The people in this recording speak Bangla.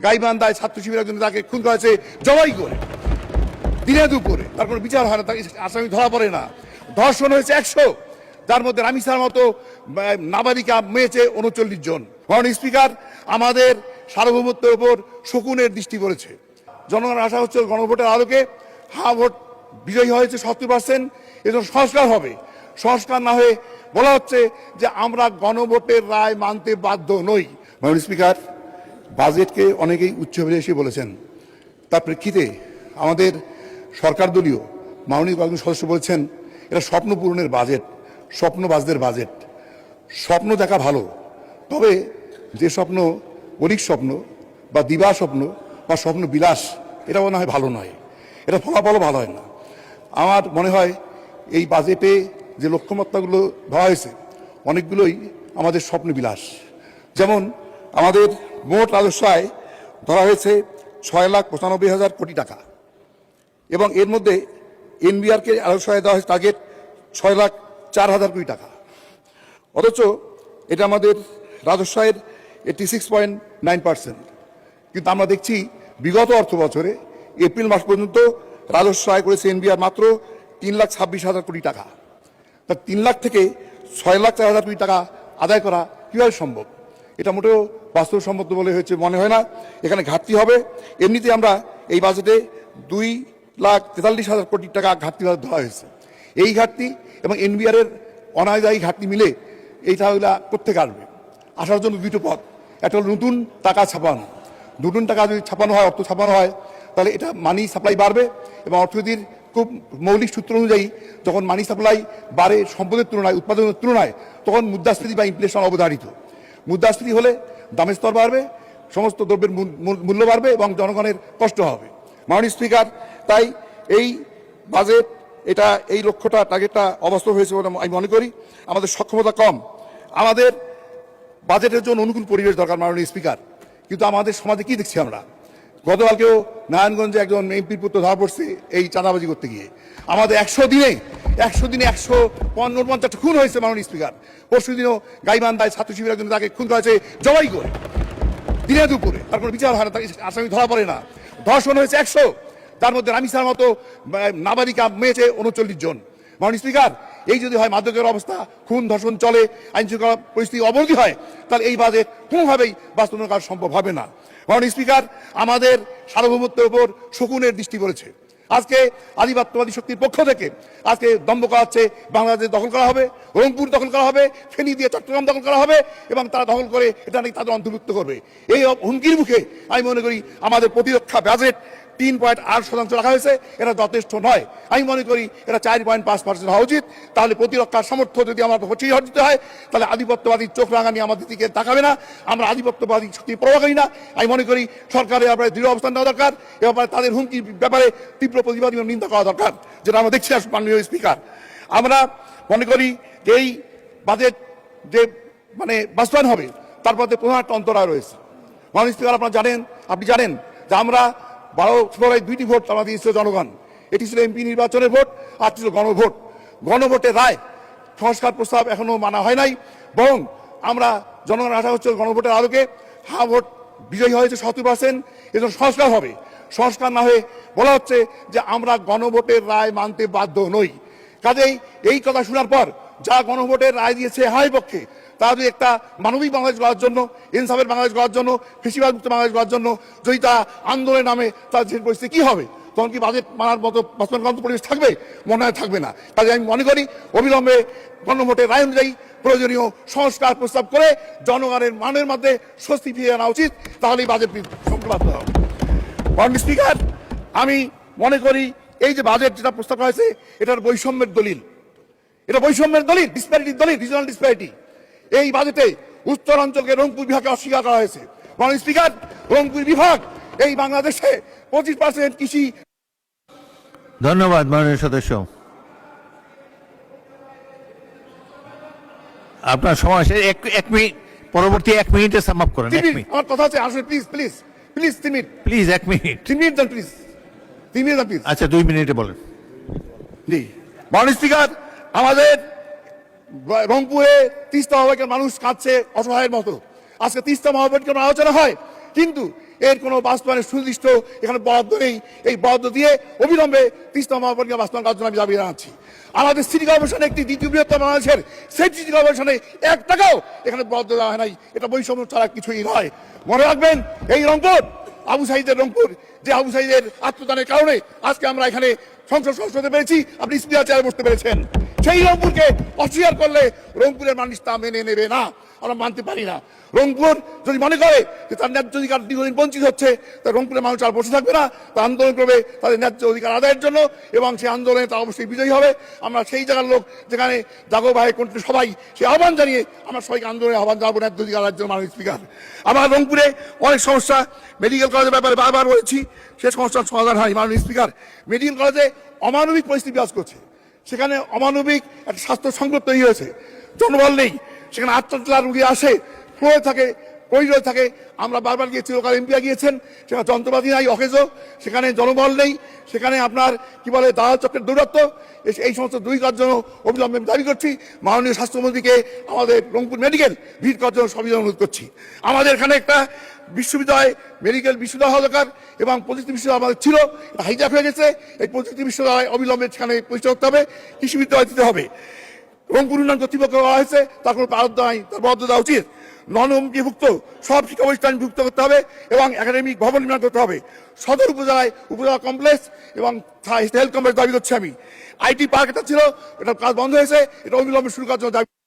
গাইবান্ধায় ছাত্র শিবিরের জন্য তাকে খুন করা হয়েছে জবাই করে, দিনে দুপুরে, তার কোনো বিচার হয় না, তাকে আসামি ধরা পড়ে না। ধর্ষণ হয়েছে 100, যার মধ্যে রামিসার মতো নাবালিকা মেয়েছে 39 জন। মাননীয় স্পিকার, আমাদের সার্বভৌমত্বের উপর শকুনের দৃষ্টি পড়েছে। জনগণের আশা হচ্ছে গণভোটের আলোকে ভোট বিজয়ী হয়েছে 70%, এজন্য সংস্কার হবে। সংস্কার না হয়ে বলা হচ্ছে যে আমরা গণভোটের রায় মানতে বাধ্য নই। মাননীয় স্পিকার, বাজেটকে অনেকেই উচ্চাভিলাষী বলেছেন। তার প্রেক্ষিতে আমাদের সরকার দলীয় মাননীয় কয়েকজন সদস্য বলছেন এটা স্বপ্ন পূরণের বাজেট, স্বপ্নবাজদের বাজেট। স্বপ্ন দেখা ভালো, তবে যে স্বপ্ন অলিক স্বপ্ন বা দিবা স্বপ্ন বা স্বপ্ন বিলাস, এটা মনে হয় ভালো নয়, এটা ফলাফলও ভালো হয় না। আমার মনে হয় এই বাজেটে যে লক্ষ্যমাত্রাগুলো ধরা হয়েছে অনেকগুলোই আমাদের স্বপ্ন বিলাস। যেমন আমাদের মোট রাজস্ব আয় ধরা হয়েছে 6,95,000 কোটি টাকা, এবং এর মধ্যে এনবিআরকে রাজস্ব আয় দেওয়া হয়েছে টার্গেট 6,04,000 কোটি টাকা। অথচ এটা আমাদের রাজস্ব আয়ের 86.9%। কিন্তু আমরা দেখছি বিগত অর্থ বছরে এপ্রিল মাস পর্যন্ত রাজস্ব আয় করেছে এনবিআর মাত্র 3,26,000 কোটি টাকা। তা 3 লাখ থেকে 6,04,000 কোটি টাকা আদায় করা কীভাবে সম্ভব? এটা মোটেও বাস্তবসম্মত বলে হয়েছে মনে হয় না। এখানে ঘাটতি হবে। এমনিতে আমরা এই বাজেটে 2,43,000 কোটি টাকা ঘাটতি ধরা হয়েছে। এই ঘাটতি এবং এনবিআরের অনাদায়ী ঘাটতি মিলে এই টাকাগুলা কোত্থেকে আসবে? আসার জন্য দুটো পথ। একটা হলো নতুন টাকা ছাপানো। নতুন টাকা যদি ছাপানো হয়, অর্থ ছাপানো হয়, তাহলে এটা মানি সাপ্লাই বাড়বে এবং অর্থনীতির খুব মৌলিক সূত্র অনুযায়ী যখন মানি সাপ্লাই বাড়ে সম্পদের তুলনায়, উৎপাদনের তুলনায়, তখন মুদ্রাস্ফীতি বা ইনফ্লেশন অবধারিত। মুদ্রাস্ফীতি হলে দামের স্তর বাড়বে, সমস্ত দ্রব্যের মূল্য বাড়বে এবং জনগণের কষ্ট হবে। মাননীয় স্পিকার, তাই এই বাজেট এটা এই লক্ষ্যটা টার্গেটটা অবাস্তব হয়েছে বলে আমি মনে করি। আমাদের সক্ষমতা কম। আমাদের বাজেটের জন্য অনুকূল পরিবেশ দরকার মাননীয় স্পিকার, কিন্তু আমাদের সমাজে কি দেখছি আমরা? গতকালকেও নারায়ণগঞ্জে একজন এমপির পুত্র ধরা পড়ছে এই চাঁদাবাজি করতে গিয়ে। আমাদের 100 দিনে 150 খুন হয়েছে মাননীয় স্পিকার। পরশু দিনও গাইবান্ধায় ছাত্র শিবিরের জন্য তাকে খুন করা হয়েছে জবাই করে, দিনে দুপুরে, তার কোনো বিচার হয় না, তাকে আসামি ধরা পড়ে না। ধর্ষণ হয়েছে 100, যার মধ্যে রামিসার মতো নাবালিকা মেয়েছে 39 জন। মাননীয় স্পিকার, এই যদি হয় মাদকের অবস্থা, খুন ধর্ষণ চলে, আইন শৃঙ্খলা পরিস্থিতি অবনতি হয়, তাহলে এই বাজেট কোনোভাবেই বাস্তবায়ন করা সম্ভব হবে না। মাননীয় স্পিকার, আমাদের সার্বভৌমত্বের উপর শকুনের দৃষ্টি পড়েছে। আজকে আধিপত্যবাদী শক্তির পক্ষ থেকে আজকে দম্ভ করা হচ্ছে, বাংলাদেশ দখল করা হবে, রংপুর দখল করা হবে, ফেনী দিয়ে চট্টগ্রাম দখল করা হবে এবং তারা দখল করে এটা নাকি তাদের অন্তর্ভুক্ত করবে। এই হুমকির মুখে আমি মনে করি আমাদের প্রতিরক্ষা বাজেট 3.8% রাখা হয়েছে, এটা যথেষ্ট নয়। আমি মনে করি এটা 4.5% হওয়া উচিত। তাহলে প্রতিরক্ষার সামর্থ্য যদি আমার পছিয়ে দিতে হয়, তাহলে আধিপত্যবাদী চোখ রাঙানি আমাদের দিকে তাকাবে না। আমরা আধিপত্যবাদী শক্তি প্রভাব করি না। আমি মনে করি সরকারের ব্যাপারে দৃঢ় অবস্থান নেওয়া দরকার, এ ব্যাপারে তাদের হুমকির ব্যাপারে তীব্র প্রতিবাদ এবং নিন্দা করা দরকার, যেটা আমরা দেখছি মাননীয় স্পিকার। আমরা মনে করি যে এই বাজেট যে বাস্তবায়ন হবে তার মধ্যে প্রধান একটা অন্তরায় রয়েছে। মাননীয় স্পিকার, আপনি জানেন যে আমরা 12 ফেব্রুয়ারি 2টি ভোট আমরা দিয়েছিল জনগণ। এটি ছিল এমপি নির্বাচনের ভোট, আর ছিল গণভোট। গণভোটের রায় সংস্কার প্রস্তাব এখনো মানা হয় নাই, বরং আমরা জনগণের আশা হচ্ছে গণভোটের আলোকে ভোট বিজয়ী হয়েছে 70%, এজন্য সংস্কার হবে। সংস্কার না হয়ে বলা হচ্ছে যে আমরা গণভোটের রায় মানতে বাধ্য নই। কাজেই এই কথা শোনার পর যা গণভোটের রায় দিয়েছে হাই পক্ষে, তারা যদি একটা মানবিক বাংলাদেশ গড়ার জন্য, ইনসাফের বাংলাদেশ গড়ার জন্য, ফেসিবাদ মুক্ত বাংলাদেশ গড়ার জন্য যদি তা আন্দোলনের নামে তার যে পরিস্থিতি কী হবে, তখন কি বাজেট মানার মতো বাস্তবায়ন পরিবেশ থাকবে? মনে হয় থাকবে না। কাজে আমি মনে করি অবিলম্বে গণভোটের রায় অনুযায়ী প্রয়োজনীয় সংস্কার প্রস্তাব করে জনগণের মানের মধ্যে স্বস্তি ফিরিয়ে আনা উচিত, তাহলেই বাজেট সম্পূর্ণ হবে। মাননীয় স্পিকার, আমি মনে করি এই যে বাজেট যেটা প্রস্তাব করা হয়েছে এটার বৈষম্যের দলিল, এটা বৈষম্যের দলিল, ডিসপ্যারিটির দলিল, রিজনাল ডিসপ্যারিটি। এই বাজেটে উত্তরাঞ্চলকে রংপুর বিভাগে অস্বীকার করা হয়েছে। মাননীয় স্পিকার, রংপুর বিভাগ এই বাংলাদেশে 25% কৃষি। ধন্যবাদ মাননীয় সদস্য, আপনার সময় এক মিনিট, পরবর্তী 1 মিনিটে সাম আপ করেন। আমার কথা আছে, আসলে please please please 3 minute, please 1 minute, 3 minute then please, 3 minute then please. আচ্ছা 2 মিনিটে বলেন। জি মাননীয় স্পিকার, আমাদের রংপুরে তিস্তা মহাপালিকার মানুষ কাঁদছে অসহায়ের মতো। আজকে তিস্তা মহাপালিকার আলোচনা হয়, কিন্তু এর কোনো বাস্তবায়নের সুনির্দিষ্ট এখানে বরাদ্দ নেই। এই বরাদ্দ দিয়ে অবিলম্বে তিস্তা মহাপরিকল্পনা বাস্তবায়ন করার জন্য আমি দাবি জানাচ্ছি। আমাদের সিটি কর্পোরেশনে একটি দ্বিতীয় বৃহত্তম বাংলাদেশের সেই সিটি কর্পোরেশনে 1 টাকাও এখানে বরাদ্দ দেওয়া হয় নাই। এটা বৈষম্য ছাড়া কিছুই নয়। মনে রাখবেন, এই রংপুর আবু সাইদের রংপুর, যে আবু সাইদের আত্মদানের কারণে আজকে আমরা এখানে সংসদ সদস্য হতে পেরেছি, আপনি স্পিকার চেয়ারে বসতে পেরেছেন। সেই রংপুরকে অস্বীকার করলে রংপুরের মানুষ তা মেনে নেবে না, আমরা মানতে পারি না। রংপুর যদি মনে করে যে তার ন্যায্য অধিকার দীর্ঘদিন বঞ্চিত হচ্ছে, তা রংপুরের মানুষ আর বসে থাকবে না, তা আন্দোলন করবে তাদের ন্যায্য অধিকার আদায়ের জন্য, এবং সেই আন্দোলনে তা অবশ্যই বিজয়ী হবে। আমরা সেই জায়গার লোক যেখানে জাগো ভাই কণ্ঠে সবাই সেই আহ্বান জানিয়ে আমরা সবাইকে আন্দোলনে আহ্বান জানাবো ন্যায্য অধিকার আদায়ের জন্য। মাননীয় স্পিকার, আমার রংপুরে অনেক সমস্যা, মেডিকেল কলেজের ব্যাপারে বারবার বলেছি, সে সমস্যার সমাধান হয়। মাননীয় স্পিকার, মেডিকেল কলেজে অমানবিক পরিস্থিতি বিরাজ করছে। সেখানে অমানবিক একটা স্বাস্থ্য সংকট তৈরি হয়েছে, জনবল নেই। সেখানে 8টা রুগী আসে, ফ্লোরে থাকে, করিডোরে থাকে। আমরা বারবার গিয়েছি, লোকাল এমপিরা গিয়েছেন, সেখানে যন্ত্রপাতি নাই, অকেজো, সেখানে জনবল নেই, সেখানে আপনার কি বলে দালাল চক্রের দৌরাত্ম। এই সমস্ত দূর করার জন্য অবিলম্বে আমি দাবি করছি। মাননীয় স্বাস্থ্যমন্ত্রীকে আমাদের রংপুর মেডিকেল ভিড় করার জন্য সবিধান অনুরোধ করছি। আমাদের এখানে একটা বিশ্ববিদ্যালয়, মেডিকেল বিশ্ববিদ্যালয় হওয়া দরকার, এবং প্রযুক্তি বিশ্ববিদ্যালয় আমাদের ছিল, এটা হাইজ্যাক হয়ে গেছে। এই প্রযুক্তি বিশ্ববিদ্যালয় অবিলম্বে সেখানে পরিচালনা করতে হবে, কৃষি বিদ্যালয় দিতে হবে। রংপুর উন্নয়ন কর্তৃপক্ষ বলা হয়েছে, তার কোনো বরাদ্দ নাই, তার বরাদ্দ দেওয়া উচিত। নন-এমপিভুক্ত সব শিক্ষা প্রতিষ্ঠান ভুক্ত করতে হবে এবং একাডেমিক ভবন নির্মাণ করতে হবে। সদর উপজেলায় উপজেলা কমপ্লেক্স এবং হেলথ কমপ্লেক্স দাবি করছি আমি। আইটি পার্ক এটা ছিল, এটার কাজ বন্ধ হয়েছে, এটা অবিলম্বে শুরু করার জন্য দাবি।